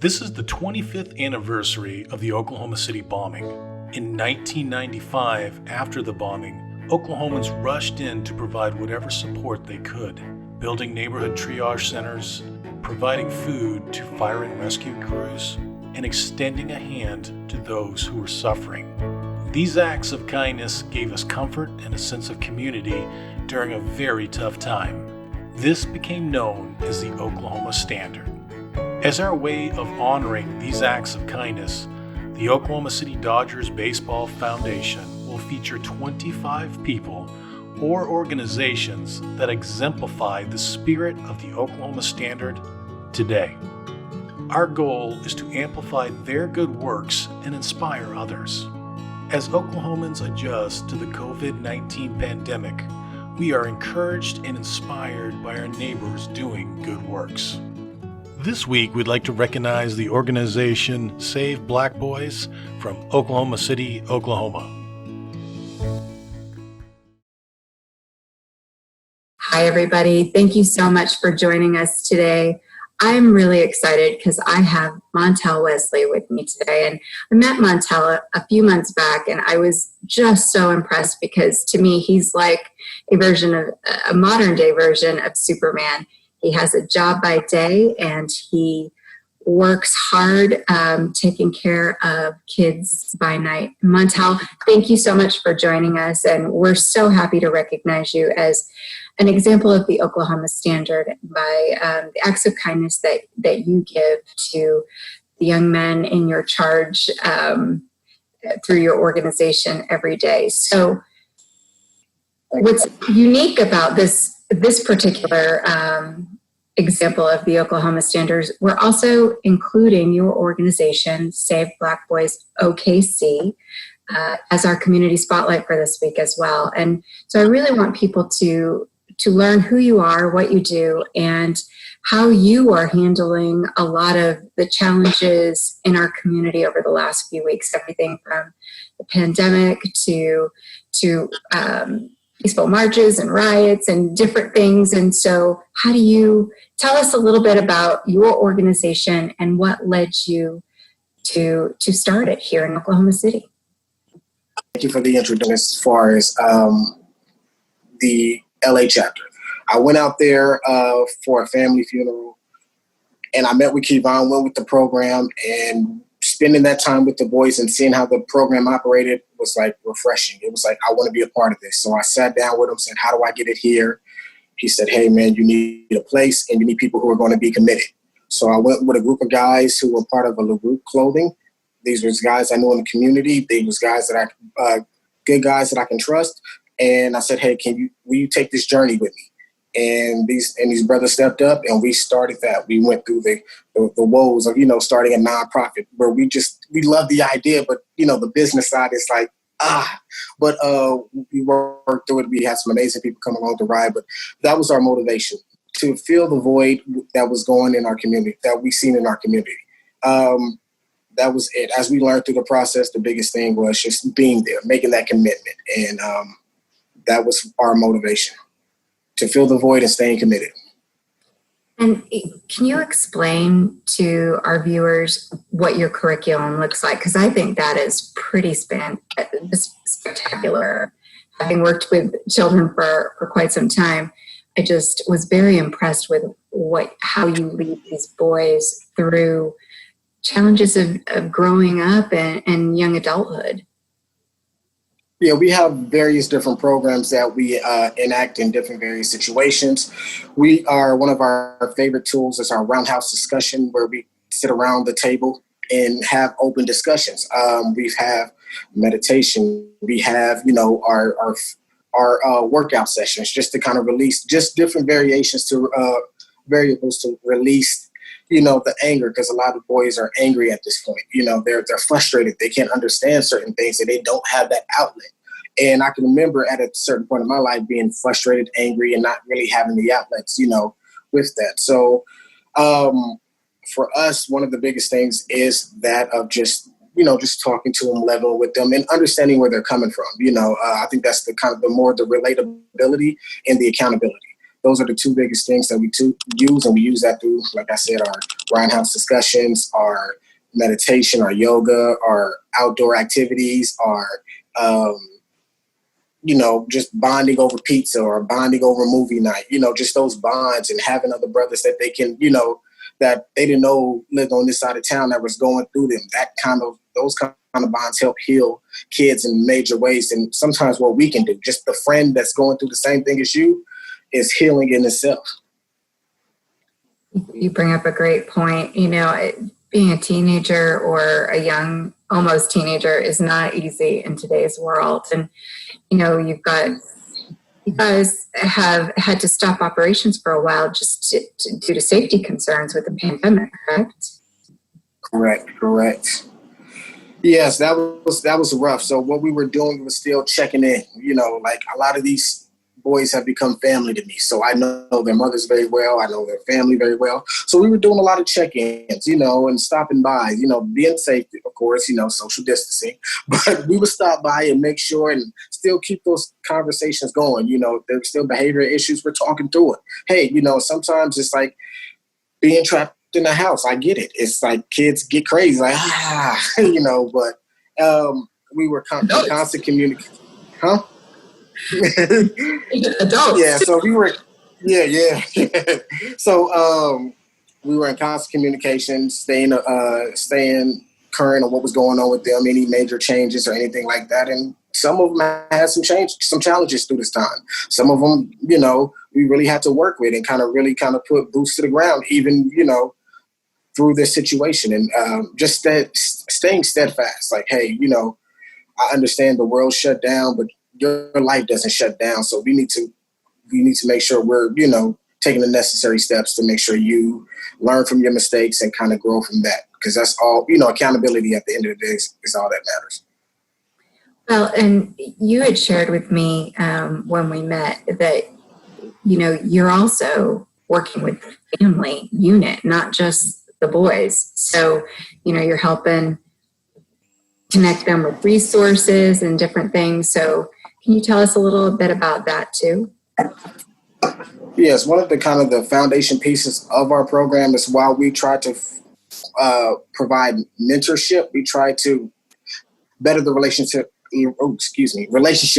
This is the 25th anniversary of the Oklahoma City bombing. In 1995, after the bombing, Oklahomans rushed in to provide whatever support they could, building neighborhood triage centers, providing food to fire and rescue crews, and extending a hand to those who were suffering. These acts of kindness gave us comfort and a sense of community during a very tough time. This became known as the Oklahoma Standard. As our way of honoring these acts of kindness, the Oklahoma City Dodgers Baseball Foundation will feature 25 people or organizations that exemplify the spirit of the Oklahoma Standard today. Our goal is to amplify their good works and inspire others. As Oklahomans adjust to the COVID-19 pandemic, we are encouraged and inspired by our neighbors doing good works. This week, we'd like to recognize the organization Save Black Boys from Oklahoma City, Oklahoma. Hi, everybody. Thank you so much for joining us today. I'm really excited because I have Montele Wesley with me today. And I met Montele a few months back, and I was just so impressed because to me, he's like a modern day version of Superman. He has a job by day, and he works hard taking care of kids by night. Montele, thank you so much for joining us, and we're so happy to recognize you as an example of the Oklahoma Standard by the acts of kindness that you give to the young men in your charge through your organization every day. So what's unique about this particular example of the Oklahoma Standards, we're also including your organization, Save Black BoysOKC, as our community spotlight for this week as well. And so I really want people to learn who you are, what you do, and how you are handling a lot of the challenges in our community over the last few weeks, everything from the pandemic to peaceful marches and riots and different things. And so how do you tell us a little bit about your organization and what led you to start it here in Oklahoma City? Thank you for the introduction as far as the LA chapter. I went out there for a family funeral, and I met with Kevon, went with the program, and spending that time with the boys and seeing how the program operated was like refreshing. It was like, I want to be a part of this. So I sat down with him, said, how do I get it here? He said, hey man, you need a place and you need people who are going to be committed. So I went with a group of guys who were part of a LaRue Clothing. These were guys I knew in the community. They was guys that good guys that I can trust. And I said, hey, will you take this journey with me? And these brothers stepped up, and we started that. We went through the woes of, starting a nonprofit where we love the idea, but, the business side is like, but we worked through it. We had some amazing people come along the ride, but that was our motivation, to fill the void that was going in our community, that we seen in our community. That was it. As we learned through the process, the biggest thing was just being there, making that commitment. And that was our motivation, to fill the void and staying committed. And can you explain to our viewers what your curriculum looks like? Because I think that is pretty spectacular. Having worked with children for quite some time, I just was very impressed with how you lead these boys through challenges of growing up and young adulthood. Yeah, we have various different programs that we enact in different various situations. One of our favorite tools is our roundhouse discussion, where we sit around the table and have open discussions. We have meditation. We have, our workout sessions, just to kind of release just different variables to release, the anger, because a lot of boys are angry at this point. They're frustrated. They can't understand certain things, and they don't have that outlet. And I can remember at a certain point in my life being frustrated, angry, and not really having the outlets, with that. So for us, one of the biggest things is that of just talking to them, leveling with them, and understanding where they're coming from. I think that's the relatability and the accountability. those are the two biggest things that we use, and we use that through, like I said, our Grindhouse discussions, our meditation, our yoga, our outdoor activities, our just bonding over pizza or bonding over movie night, just those bonds and having other brothers that they can, that they didn't know lived on this side of town that was going through them. Those kind of bonds help heal kids in major ways. And sometimes what we can do, just the friend that's going through the same thing as you, is healing in itself. You bring up a great point. Being a teenager or a young, almost teenager is not easy in today's world. And, you guys have had to stop operations for a while just due to safety concerns with the pandemic, correct? Correct. Yes, that was rough. So what we were doing was still checking in. Like a lot of these boys have become family to me. So I know their mothers very well. I know their family very well. So we were doing a lot of check-ins, and stopping by, being safe, of course, social distancing. But we would stop by and make sure and still keep those conversations going. There's still behavioral issues. We're talking through it. Hey, sometimes it's like being trapped in the house. I get it. It's like kids get crazy, like, but we were constant communication. Huh? Adults. Yeah, so we were, yeah. So we were in constant communication, staying current on what was going on with them, any major changes or anything like that. And some of them had some challenges through this time. Some of them, we really had to work with and kind of put boots to the ground, even, through this situation. And just staying steadfast. Like, hey, I understand the world shut down, but your life doesn't shut down. So we need to make sure we're, taking the necessary steps to make sure you learn from your mistakes and kind of grow from that. Because that's all, accountability at the end of the day is all that matters. Well, and you had shared with me when we met that, you're also working with the family unit, not just the boys. So, you're helping connect them with resources and different things. So can you tell us a little bit about that too? Yes, one of the kind of the foundation pieces of our program is while we try to provide mentorship, we try to better the relationship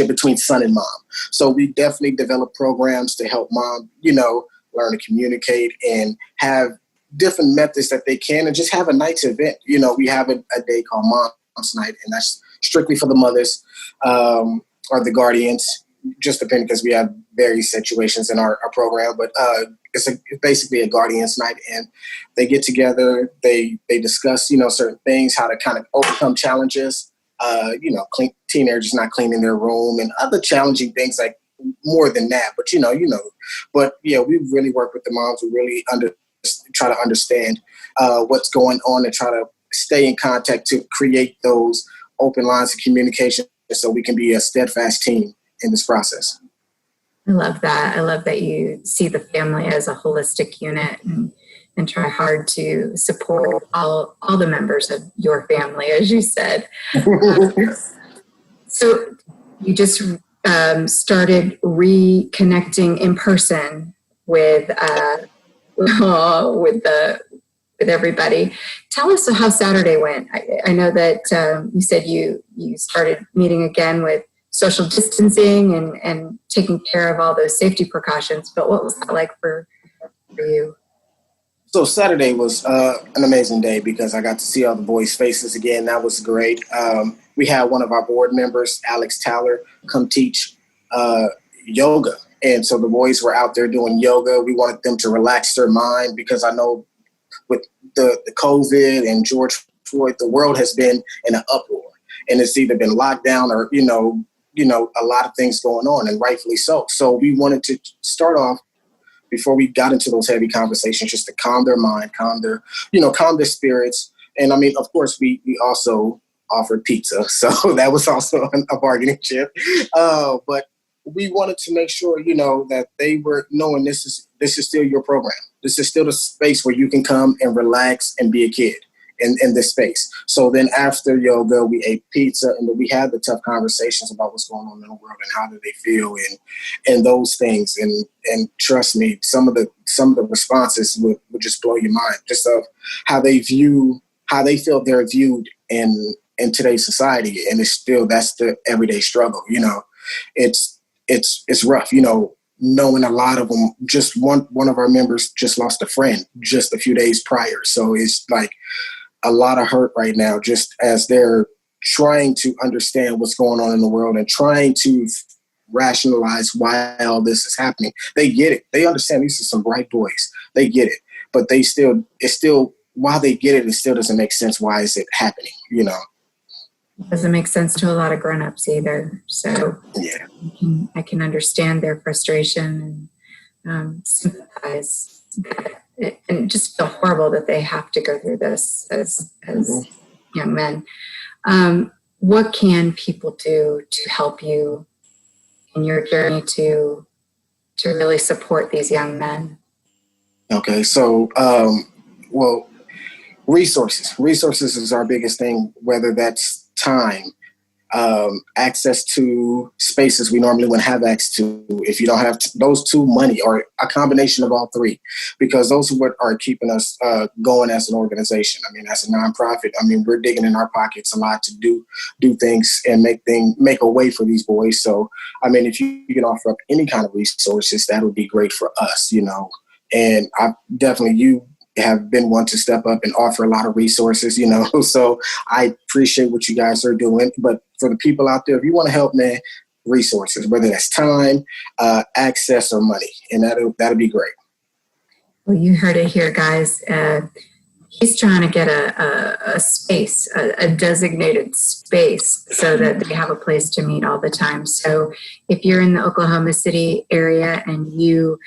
between son and mom. So we definitely develop programs to help mom, learn to communicate and have different methods that they can, and just have a night's event. We have a day called Mom's Night, and that's strictly for the mothers or the guardians, just depending, because we have various situations in our program. But it's basically a guardians night, and they get together, they discuss, certain things, how to kind of overcome challenges, teenagers not cleaning their room and other challenging things, like more than that. But, but yeah, we really work with the moms. We really try to understand what's going on and try to stay in contact to create those open lines of communication so we can be a steadfast team in this process. I love that. I love that you see the family as a holistic unit and try hard to support all the members of your family, as you said. So you just started reconnecting in person with everybody. Tell us how Saturday went. I know that you said you started meeting again with social distancing and taking care of all those safety precautions, but what was that like for you? So Saturday was an amazing day because I got to see all the boys' faces again. That was great. We had one of our board members, Alex Tyler, come teach yoga. And so the boys were out there doing yoga. We wanted them to relax their mind because I know with the COVID and George Floyd, the world has been in an uproar. And it's either been locked down or, a lot of things going on, and rightfully so. So we wanted to start off before we got into those heavy conversations, just to calm their mind, calm their spirits. And I mean, of course, we also offered pizza. So that was also a bargaining chip. But we wanted to make sure, that they were knowing this is still your program. This is still the space where you can come and relax and be a kid. in this space. So then after yoga, we ate pizza, and then we had the tough conversations about what's going on in the world and how do they feel and those things. And trust me, some of the responses would just blow your mind, just of how they feel they're viewed in today's society. And that's the everyday struggle. It's rough, knowing a lot of them. Just one of our members just lost a friend just a few days prior. So it's like a lot of hurt right now, just as they're trying to understand what's going on in the world and trying to rationalize why all this is happening. They get it. They understand these are some bright boys. They get it. But while they get it, it still doesn't make sense. Why is it happening? Doesn't make sense to a lot of grown-ups either. So yeah, I can understand their frustration and sympathize, and just feel horrible that they have to go through this as young men. What can people do to help you in your journey to really support these young men? Okay, so well, resources is our biggest thing, whether that's time, access to spaces we normally wouldn't have access to. If you don't have those two, money, or a combination of all three, because those are what are keeping us going as an organization. I mean, as a nonprofit, we're digging in our pockets a lot to do things and make a way for these boys. So, if you can offer up any kind of resources, that would be great for us, And you have been one to step up and offer a lot of resources, so I appreciate what you guys are doing. But for the people out there, if you want to help, man, resources, whether that's time, access, or money, and that'll be great. Well, you heard it here, guys. He's trying to get a space, a designated space, so that they have a place to meet all the time. So if you're in the Oklahoma City area and you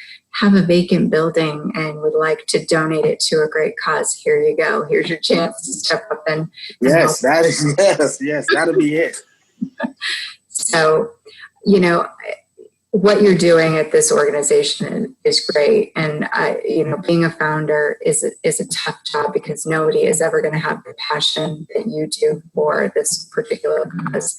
have a vacant building and would like to donate it to a great cause, here you go. Here's your chance to step up and yes, help. Yes, that'll be it. So, what you're doing at this organization is great. And being a founder is a tough job, because nobody is ever going to have the passion that you do for this particular cause.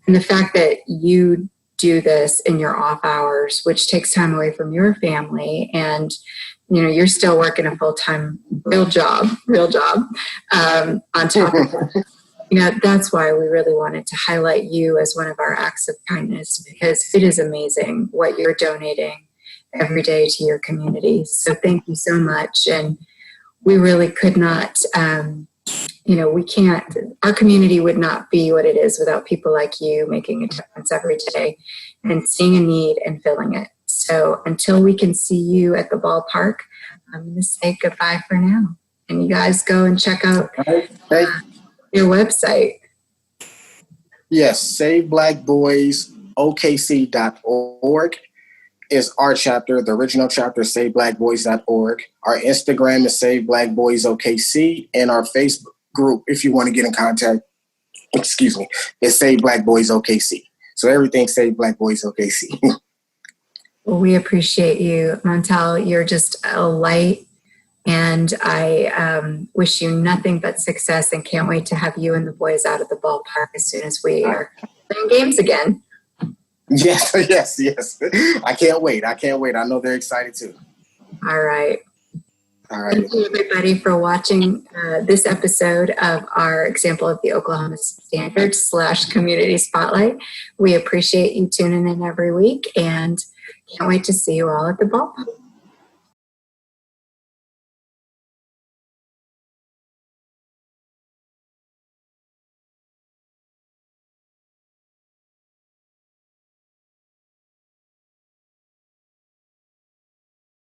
And the fact that you do this in your off hours, which takes time away from your family, and you're still working a full-time real job on top of that. That's why we really wanted to highlight you as one of our acts of kindness, because it is amazing what you're donating every day to your community. So thank you so much. And we really could not, our community would not be what it is without people like you making a difference every day and seeing a need and filling it. So until we can see you at the ballpark, I'm going to say goodbye for now. And you guys go and check out your website. Yes, Save Black BoysOKC.org is our chapter. The original chapter is SaveBlackBoys.org. Our Instagram is Save Black BoysOKC, and our Facebook group, if you want to get in contact, is Save Black Boys OKC. So everything Save Black Boys OKC. Well, we appreciate you, Montele. You're just a light, and I wish you nothing but success, and can't wait to have you and the boys out at the ballpark as soon as we are playing games again. Yes. I can't wait. I know they're excited too. All right. Thank you, everybody, for watching this episode of our example of the Oklahoma Standard / Community Spotlight. We appreciate you tuning in every week, and can't wait to see you all at the ballpark.